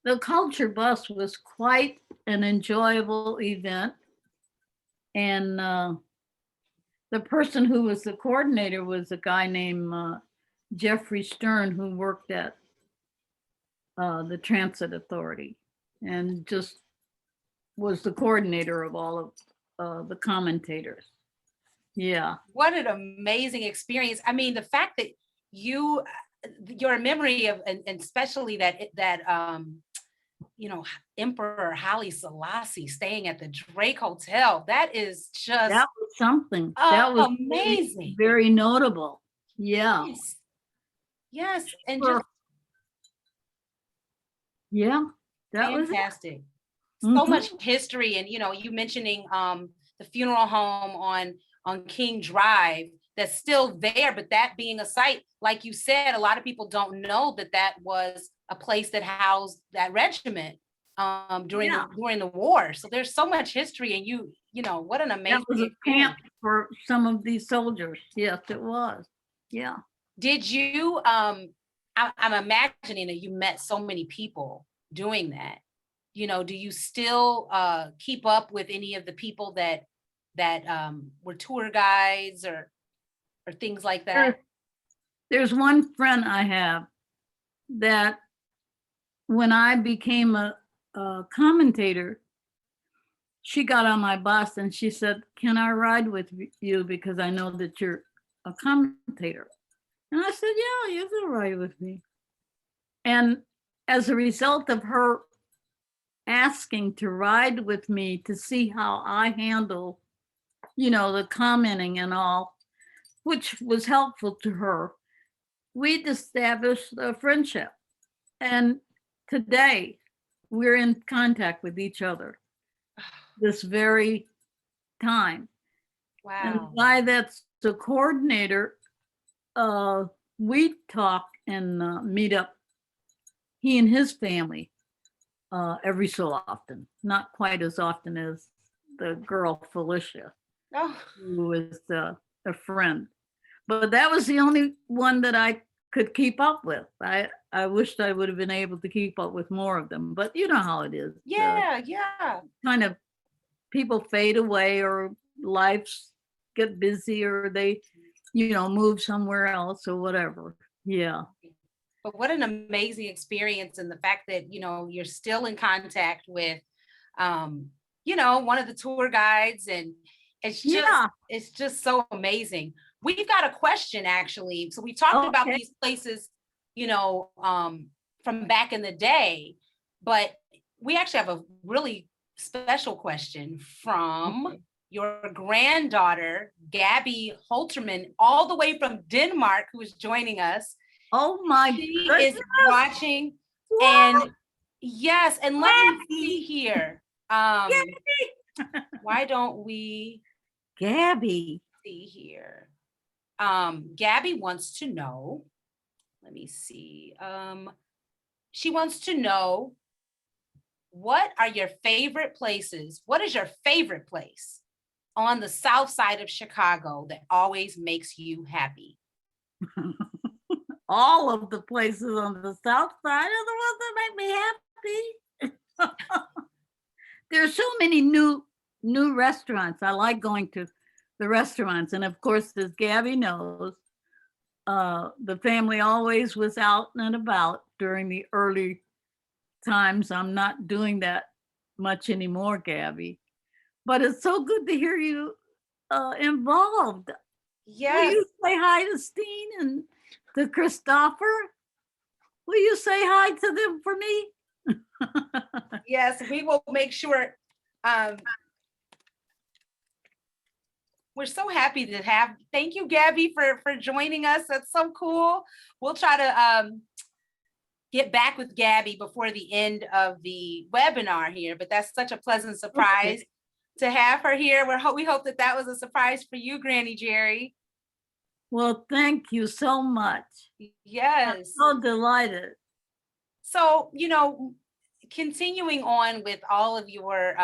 [SPEAKER 7] the culture bus was quite an enjoyable event. And the person who was the coordinator was a guy named Jeffrey Stern, who worked at the Transit Authority and just was the coordinator of all of the commentators. Yeah.
[SPEAKER 1] What an amazing experience. I mean, the fact that your memory of, and especially that Emperor Haile Selassie staying at the Drake Hotel, that is just
[SPEAKER 7] That was something. That was
[SPEAKER 1] amazing.
[SPEAKER 7] Very notable. Yeah.
[SPEAKER 1] Yes. And just
[SPEAKER 7] yeah, that was
[SPEAKER 1] fantastic. So much history. And you mentioning the funeral home on King Drive that's still there, but that being a site, like you said, a lot of people don't know that was a place that housed that regiment during the war. So there's so much history, and what an amazing
[SPEAKER 7] that was a camp for some of these soldiers. Yes, it was. Yeah.
[SPEAKER 1] Did you I'm imagining that you met so many people doing that. Do you still keep up with any of the people that were tour guides or things like that?
[SPEAKER 7] There's one friend I have that when I became a commentator, she got on my bus and she said, "Can I ride with you? Because I know that you're a commentator." And I said, "Yeah, you can ride with me." And as a result of her asking to ride with me to see how I handle, the commenting and all, which was helpful to her, we'd established a friendship. And today we're in contact with each other this very time.
[SPEAKER 1] Wow.
[SPEAKER 7] And the guy that's the coordinator, we talk and meet up, he and his family, every so often, not quite as often as the girl Felicia, who is a friend. But that was the only one that I could keep up with. I wished I would have been able to keep up with more of them, but you know how it is.
[SPEAKER 1] Yeah.
[SPEAKER 7] Kind of people fade away, or lives get busy, or they, move somewhere else or whatever. Yeah.
[SPEAKER 1] But what an amazing experience. And the fact that, you're still in contact with, one of the tour guids, and it's just so amazing. We've got a question, actually. So we talked about these places, from back in the day, but we actually have a really special question from your granddaughter, Gabby Holterman, all the way from Denmark, who is joining us.
[SPEAKER 7] Oh my
[SPEAKER 1] She
[SPEAKER 7] goodness.
[SPEAKER 1] is watching. And yes, and let me see here. Why don't we
[SPEAKER 7] Gabby
[SPEAKER 1] see here? Gabby wants to know, let me see. She wants to know, what are your favorite places? What is your favorite place on the south side of Chicago that always makes you happy?
[SPEAKER 7] All of the places on the south side are the ones that make me happy. There's so many new restaurants. I like going to the restaurants. And of course, as Gabby knows, the family always was out and about during the early times. I'm not doing that much anymore, Gabby. But it's so good to hear you involved. Will
[SPEAKER 1] Yes.
[SPEAKER 7] you say hi to Steen and to Christopher? Will you say hi to them for me?
[SPEAKER 1] Yes, we will make sure. We're so happy to have, thank you, Gabby, for joining us. That's so cool. We'll try to get back with Gabby before the end of the webinar here, but that's such a pleasant surprise to have her here. We hope that that was a surprise for you, Granny Jeri.
[SPEAKER 7] Well, thank you so much.
[SPEAKER 1] Yes.
[SPEAKER 7] I'm so delighted.
[SPEAKER 1] So, continuing on with all of your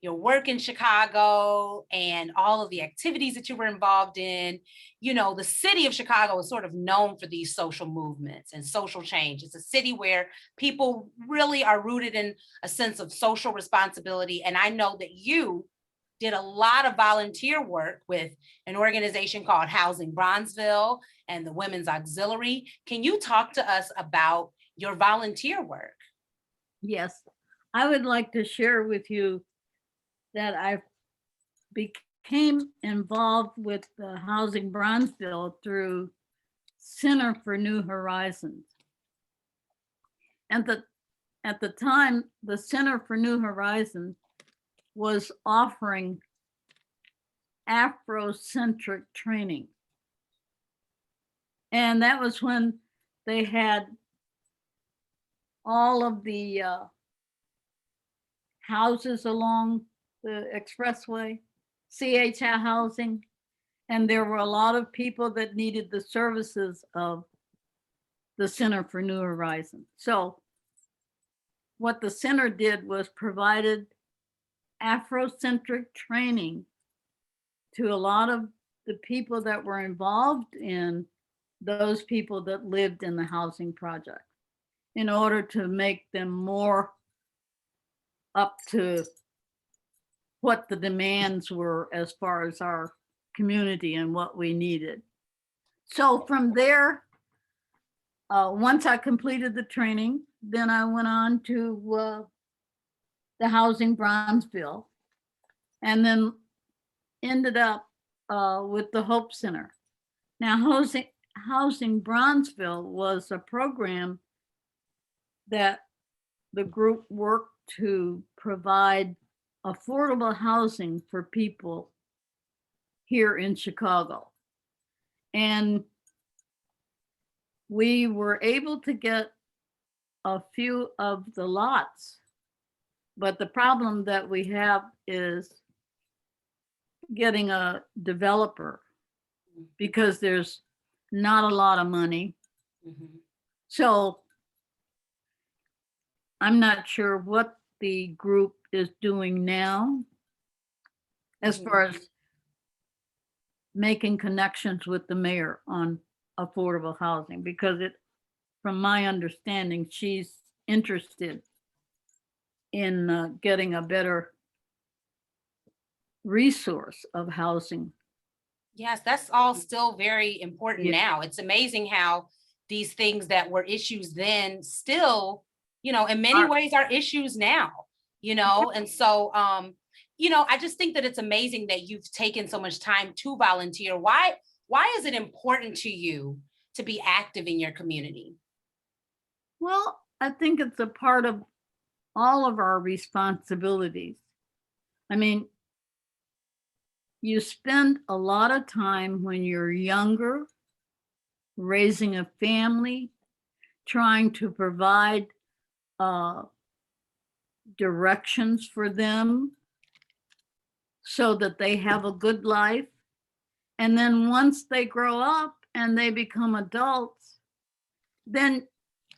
[SPEAKER 1] work in Chicago and all of the activities that you were involved in, the city of Chicago is sort of known for these social movements and social change. It's a city where people really are rooted in a sense of social responsibility. And I know that you did a lot of volunteer work with an organization called Housing Bronzeville and the Women's Auxiliary. Can you talk to us about your volunteer work?
[SPEAKER 7] Yes, I would like to share with you that I became involved with the Housing Bronzeville through Center for New Horizons. And at the time, the Center for New Horizons was offering Afrocentric training. And that was when they had all of the houses along the expressway, CH housing, and there were a lot of people that needed the services of the Center for New Horizons. So what the center did was provided Afrocentric training to a lot of the people that were involved in those people that lived in the housing project in order to make them more up to what the demands were as far as our community and what we needed. So from there, once I completed the training, then I went on to the Housing Bronzeville and then ended up with the Hope Center. Now, Housing Bronzeville was a program that the group worked to provide affordable housing for people here in Chicago. And we were able to get a few of the lots, but the problem that we have is getting a developer because there's not a lot of money.
[SPEAKER 1] Mm-hmm.
[SPEAKER 7] So I'm not sure what the group is doing now as far as making connections with the mayor on affordable housing, because from my understanding, she's interested in getting a better resource of housing.
[SPEAKER 1] Yes, that's all still very important now. It's amazing how these things that were issues then still, in many ways are issues now, and so, I just think that it's amazing that you've taken so much time to volunteer. Why is it important to you to be active in your community?
[SPEAKER 7] Well, I think it's a part of all of our responsibilities. I mean, you spend a lot of time when you're younger, raising a family, trying to provide directions for them so that they have a good life. And then once they grow up and they become adults, then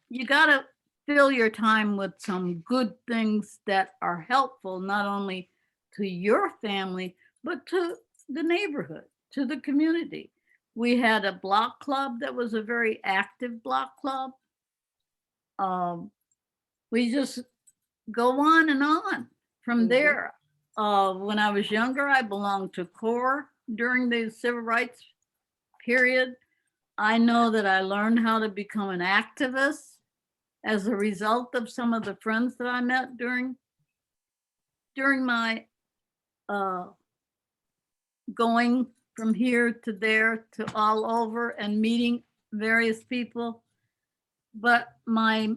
[SPEAKER 7] you got to fill your time with some good things that are helpful, not only to your family, but to the neighborhood, to the community. We had a block club that was a very active block club. We just go on and on from there. When I was younger, I belonged to CORE during the civil rights period. I know that I learned how to become an activist as a result of some of the friends that I met during during my going from here to there to all over and meeting various people. But my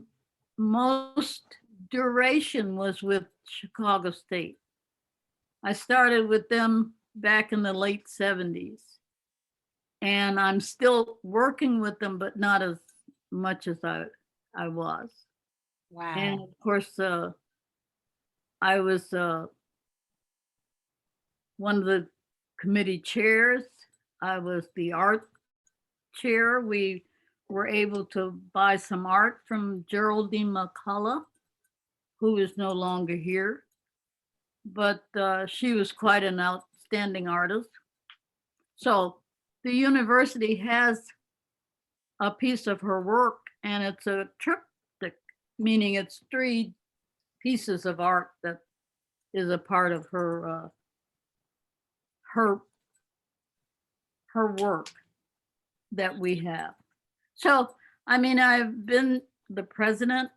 [SPEAKER 7] most duration was with Chicago State. I started with them back in the late 70s. And I'm still working with them, but not as much as I was.
[SPEAKER 1] Wow.
[SPEAKER 7] And of course, I was one of the committee chairs. I was the art chair. We were able to buy some art from Geraldine McCullough, who is no longer here. But she was quite an outstanding artist. So the university has a piece of her work, and it's a triptych, meaning it's 3 pieces of art that is a part of her work that we have. So, I mean, I've been the president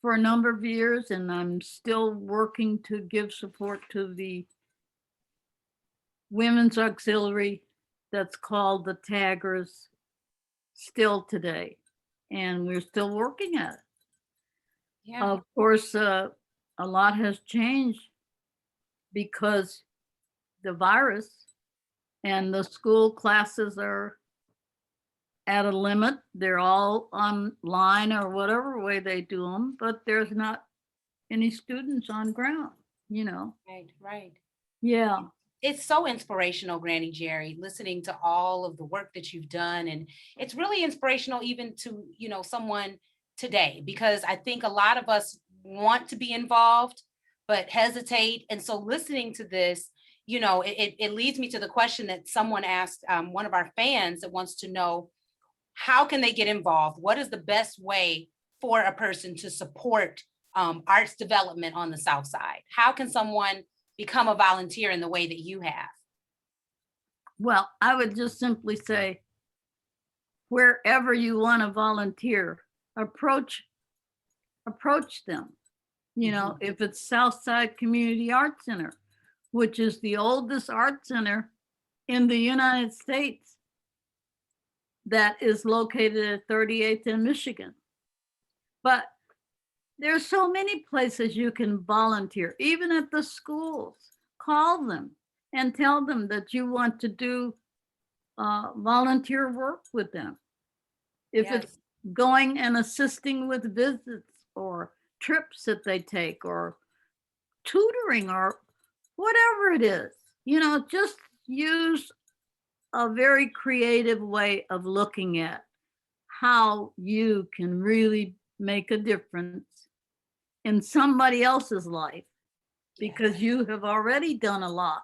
[SPEAKER 7] for a number of years, and I'm still working to give support to the women's auxiliary that's called the Taggers still today. And we're still working at it.
[SPEAKER 1] Yeah.
[SPEAKER 7] Of course, a lot has changed because the virus and the school classes are at a limit. They're all online or whatever way they do them, but there's not any students on ground, you know.
[SPEAKER 1] Right.
[SPEAKER 7] Yeah.
[SPEAKER 1] It's so inspirational, Grannie Jeri, listening to all of the work that you've done. And it's really inspirational even to, someone today, because I think a lot of us want to be involved, but hesitate. And so listening to this, it leads me to the question that someone asked, one of our fans that wants to know, how can they get involved? What is the best way for a person to support arts development on the South Side? How can someone become a volunteer in the way that you have?
[SPEAKER 7] Well, I would just simply say, wherever you want to volunteer, approach them. If it's Southside Community Art Center, which is the oldest art center in the United States, that is located at 38th and Michigan. But there's so many places you can volunteer, even at the schools. Call them and tell them that you want to do volunteer work with them. If it's going and assisting with visits or trips that they take or tutoring or whatever it is, just use a very creative way of looking at how you can really make a difference in somebody else's life, because you have already done a lot.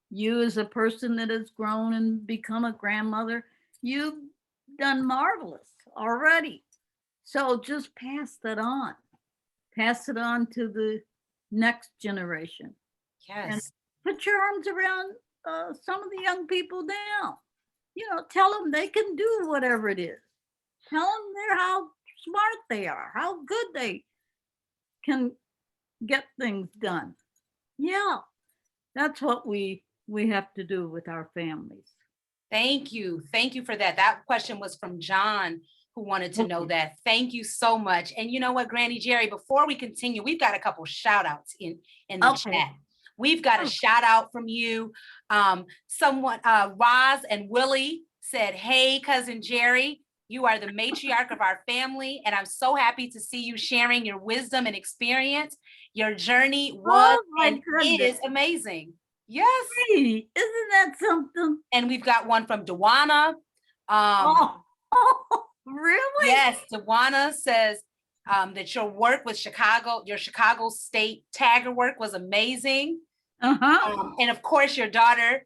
[SPEAKER 7] You, as a person that has grown and become a grandmother, you've done marvelous already. So just pass that on. Pass it on to the next generation.
[SPEAKER 1] Yes.
[SPEAKER 7] And put your arms around some of the young people now. Tell them they can do whatever it is. Tell them how smart they are, how good they can get things done. Yeah, that's what we have to do with our families.
[SPEAKER 1] Thank you for that. That question was from John, who wanted to know that. Thank you so much. And you know what, Grannie Jeri, before we continue, we've got a couple shout outs in the chat. We've got a shout out from you. Someone, Roz and Willie said, "Hey, cousin Jeri, you are the matriarch of our family, and I'm so happy to see you sharing your wisdom and experience. Your journey was and is amazing." Yes.
[SPEAKER 7] Hey, isn't that something?
[SPEAKER 1] And we've got one from Dewana.
[SPEAKER 7] Really?
[SPEAKER 1] Yes, Dewana says that your work with your Chicago State Tagger work was amazing. And of course, your daughter,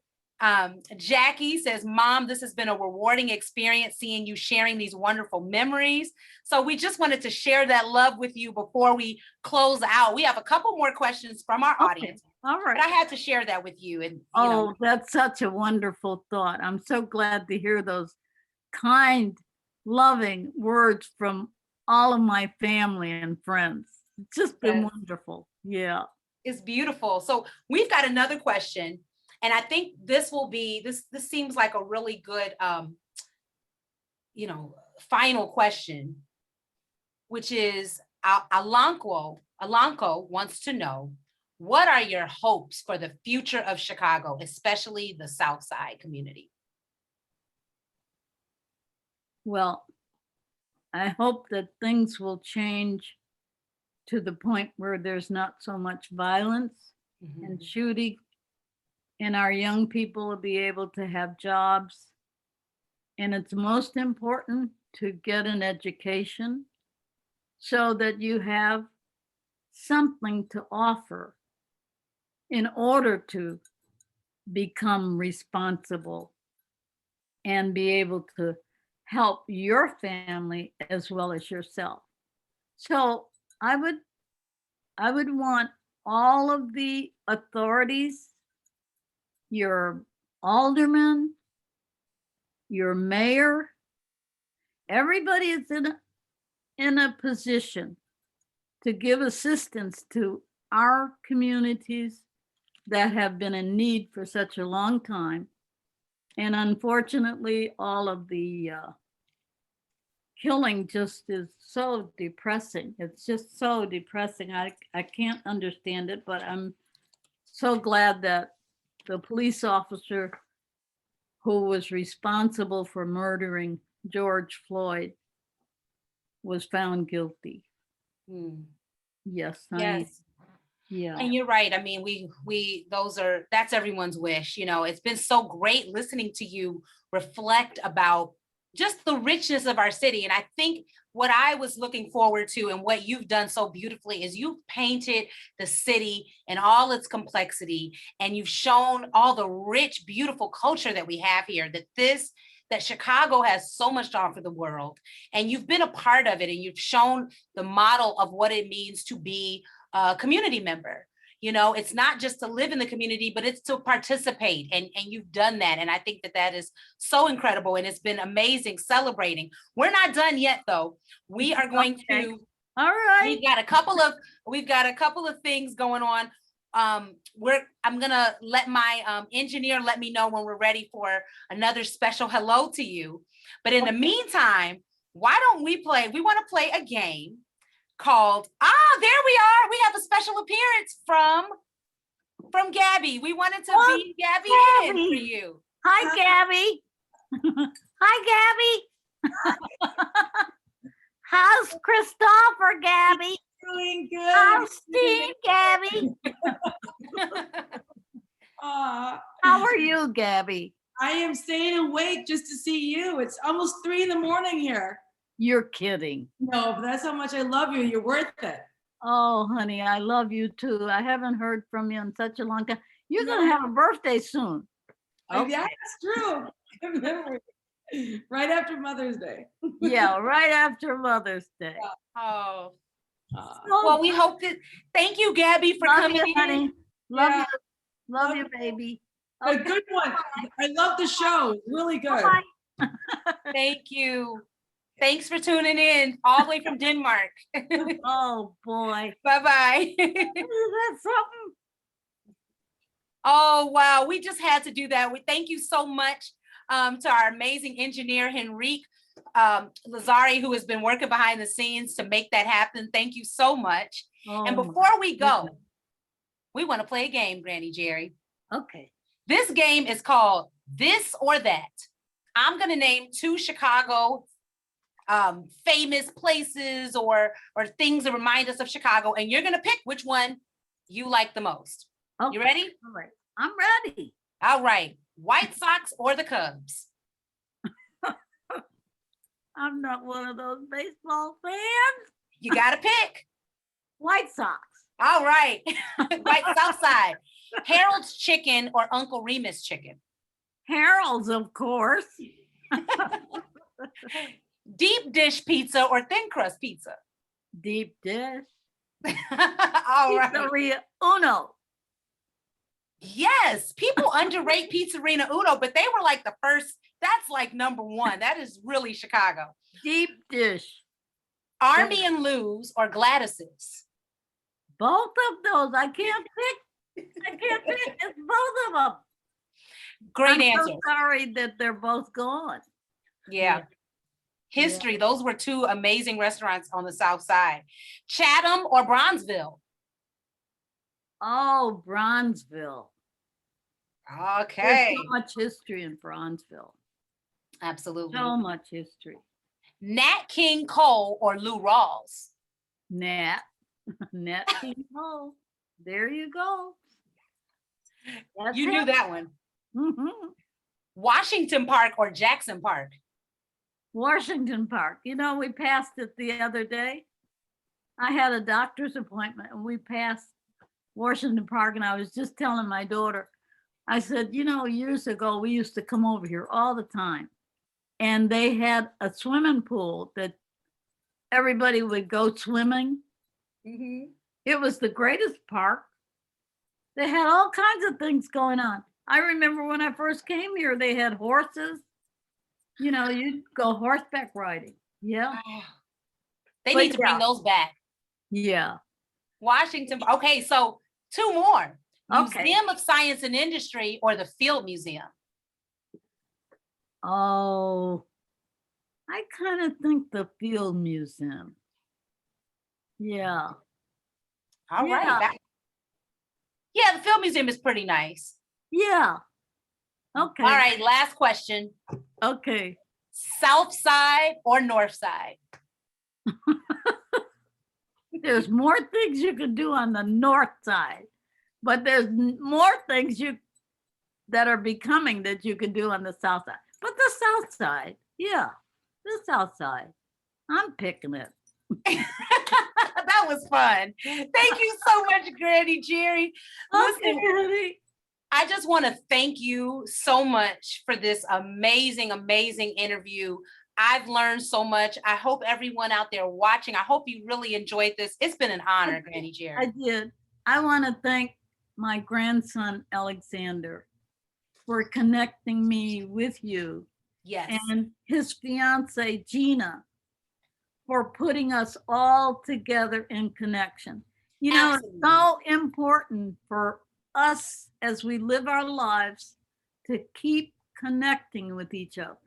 [SPEAKER 1] Jackie, says, "Mom, this has been a rewarding experience seeing you sharing these wonderful memories." So we just wanted to share that love with you before we close out. We have a couple more questions from our audience.
[SPEAKER 7] All right.
[SPEAKER 1] But I had to share that with you. And
[SPEAKER 7] that's such a wonderful thought. I'm so glad to hear those kind, loving words from all of my family and friends. It's just been wonderful. Yeah.
[SPEAKER 1] It's beautiful. So we've got another question, and I think this will be this seems like a really good final question, which is Alanco wants to know, what are your hopes for the future of Chicago, especially the South Side community?
[SPEAKER 7] Well, I hope that things will change to the point where there's not so much violence and shooting, and our young people will be able to have jobs. And it's most important to get an education so that you have something to offer in order to become responsible and be able to help your family as well as yourself. So I would want all of the authorities, your alderman, your mayor, everybody is in a position to give assistance to our communities that have been in need for such a long time. And unfortunately, all of the killing just is so depressing. It's just so depressing. I can't understand it, but I'm so glad that the police officer who was responsible for murdering George Floyd was found guilty. Yes.
[SPEAKER 1] Yes.
[SPEAKER 7] Yeah.
[SPEAKER 1] And you're right. I mean, that's everyone's wish. It's been so great listening to you reflect about just the richness of our city. And I think what I was looking forward to and what you've done so beautifully is you've painted the city in all its complexity, and you've shown all the rich, beautiful culture that we have here, that Chicago has so much to offer the world. And you've been a part of it, and you've shown the model of what it means to be a community member. It's not just to live in the community, but it's to participate. And you've done that. And I think that is so incredible. And it's been amazing celebrating. We're not done yet, though. We are going to.
[SPEAKER 7] All right.
[SPEAKER 1] We've got a couple of things going on. I'm gonna let my engineer let me know when we're ready for another special hello to you. But in the meantime, why don't we want to play a game called, there we are. We have a special appearance from Gabby. We wanted to be Gabby in for you.
[SPEAKER 7] Hi, Gabby. Hi, Gabby. How's Christopher, Gabby?
[SPEAKER 11] Doing good.
[SPEAKER 7] How's Steve, Gabby? How are you, Gabby?
[SPEAKER 11] I am staying awake just to see you. It's almost 3 a.m. here.
[SPEAKER 7] You're kidding.
[SPEAKER 11] No, but that's how much I love you. You're worth it.
[SPEAKER 7] Oh, honey, I love you too. I haven't heard from you in such a long time. You're going to have a birthday soon.
[SPEAKER 11] Okay. Yeah, that's true. Right after Mother's Day.
[SPEAKER 7] Yeah, right after Mother's Day.
[SPEAKER 1] Oh. Well, we hope that. Thank you, Gabby, for coming in.
[SPEAKER 7] Honey. Love you. Love you, baby.
[SPEAKER 11] A good one. I love the show. It's really good.
[SPEAKER 1] Thank you. Thanks for tuning in all the way from Denmark.
[SPEAKER 7] Oh, boy.
[SPEAKER 1] Bye-bye.
[SPEAKER 7] Is that something?
[SPEAKER 1] Oh, wow. We just had to do that. We thank you so much to our amazing engineer, Henrique Lazari, who has been working behind the scenes to make that happen. Thank you so much.
[SPEAKER 7] Oh,
[SPEAKER 1] and before we go, we want to play a game, Grannie Jeri.
[SPEAKER 7] Okay.
[SPEAKER 1] This game is called This or That. I'm going to name 2 Chicago famous places or things that remind us of Chicago, and you're going to pick which one you like the most. Okay. You ready?
[SPEAKER 7] All right. I'm ready.
[SPEAKER 1] All right. White Sox or the Cubs?
[SPEAKER 7] I'm not one of those baseball fans.
[SPEAKER 1] You got to pick.
[SPEAKER 7] White Sox.
[SPEAKER 1] All right. White South Side. Harold's Chicken or Uncle Remus Chicken?
[SPEAKER 7] Harold's, of course.
[SPEAKER 1] Deep dish pizza or thin crust pizza?
[SPEAKER 7] Deep dish.
[SPEAKER 1] All right.
[SPEAKER 7] Pizzeria Uno.
[SPEAKER 1] Yes, people underrate Pizzeria Uno, but they were like the first. That's like number 1. That is really Chicago.
[SPEAKER 7] Deep dish.
[SPEAKER 1] Army and Lou's or Gladys's?
[SPEAKER 7] Both of those. I can't pick. It's both of them.
[SPEAKER 1] Great
[SPEAKER 7] I'm
[SPEAKER 1] answer.
[SPEAKER 7] so sorry that they're both gone.
[SPEAKER 1] Yeah. History. Those were two amazing restaurants on the South Side. Chatham or Bronzeville?
[SPEAKER 7] Oh, Bronzeville.
[SPEAKER 1] Okay.
[SPEAKER 7] There's so much history in Bronzeville.
[SPEAKER 1] Absolutely.
[SPEAKER 7] So much history.
[SPEAKER 1] Nat King Cole or Lou Rawls?
[SPEAKER 7] Nat King Cole. There you go. That's
[SPEAKER 1] You knew that one.
[SPEAKER 7] Mhm.
[SPEAKER 1] Washington Park or Jackson Park?
[SPEAKER 7] Washington Park. You know, we passed it the other day. I had a doctor's appointment and we passed Washington Park, and I was just telling my daughter, I said, you know, years ago, we used to come over here all the time. And they had a swimming pool that everybody would go swimming.
[SPEAKER 1] Mm-hmm.
[SPEAKER 7] It was the greatest park. They had all kinds of things going on. I remember when I first came here, they had horses. You know, you'd go horseback riding. Yeah.
[SPEAKER 1] They
[SPEAKER 7] But
[SPEAKER 1] need to bring those back.
[SPEAKER 7] Yeah.
[SPEAKER 1] Washington. Okay, so two more.
[SPEAKER 7] Okay.
[SPEAKER 1] Museum of Science and Industry or the Field Museum?
[SPEAKER 7] Oh, I kind of think the Field Museum. Yeah.
[SPEAKER 1] All right.
[SPEAKER 7] Yeah.
[SPEAKER 1] Yeah, the Field Museum is pretty nice.
[SPEAKER 7] Yeah. Okay.
[SPEAKER 1] All right, last question.
[SPEAKER 7] Okay.
[SPEAKER 1] South Side or North Side?
[SPEAKER 7] There's more things you can do on the north side, but there's more things that are becoming that you can do on the south side. But the south side, yeah, the south side. I'm picking it.
[SPEAKER 1] That was fun. Thank you so much, Grannie Jeri. Listen, I just want to thank you so much for this amazing, amazing interview. I've learned so much. I hope everyone out there watching, I hope you really enjoyed this. It's been an honor, Grannie Jeri.
[SPEAKER 7] I did. I want to thank my grandson, Alexander, for connecting me with you.
[SPEAKER 1] Yes.
[SPEAKER 7] And his fiance, Gina, for putting us all together in connection. You know,
[SPEAKER 1] Absolutely.
[SPEAKER 7] It's so important for us as we live our lives to keep connecting with each other.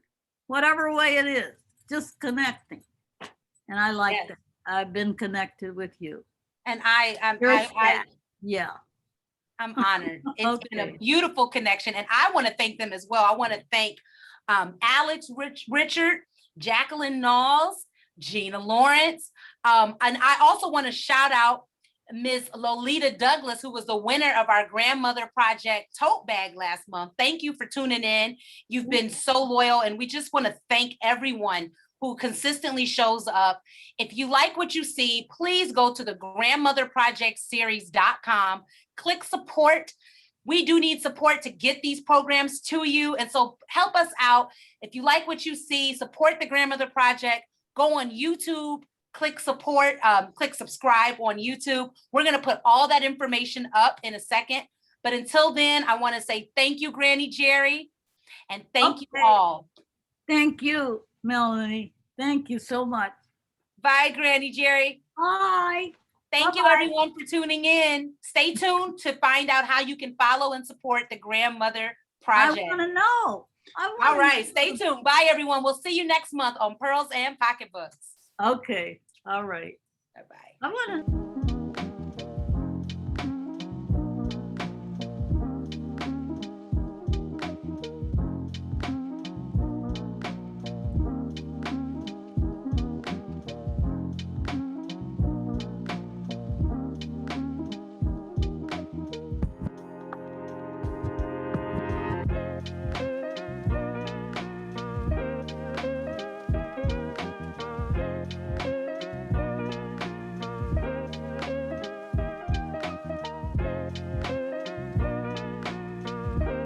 [SPEAKER 7] Whatever way it is, just connecting. And I like that. I've been connected with you.
[SPEAKER 1] And
[SPEAKER 7] yeah.
[SPEAKER 1] I'm honored. It's been a beautiful connection. And I want to thank them as well. I want to thank Alex Richard, Jacqueline Knowles, Gina Lawrence. And I also want to shout out Ms. Lolita Douglas, who was the winner of our Grandmother Project tote bag last month. Thank you for tuning in. You've been so loyal, and we just want to thank everyone who consistently shows up. If you like what you see, please go to the grandmotherprojectseries.com, click support. We do need support to get these programs to you. And so help us out. If you like what you see, support the Grandmother Project, go on YouTube, click support, click subscribe on YouTube. We're going to put all that information up in a second. But until then, I want to say thank you, Grannie Jeri, and thank you all.
[SPEAKER 7] Thank you, Melanie. Thank you so much.
[SPEAKER 1] Bye, Grannie Jeri.
[SPEAKER 7] Bye.
[SPEAKER 1] Thank you, everyone, for tuning in. Stay tuned to find out how you can follow and support the Grandmother Project.
[SPEAKER 7] I want to know.
[SPEAKER 1] All right, stay tuned. Bye, everyone. We'll see you next month on Pearls and Pocketbooks.
[SPEAKER 7] Okay. All right.
[SPEAKER 1] Bye-bye.
[SPEAKER 7] I want to.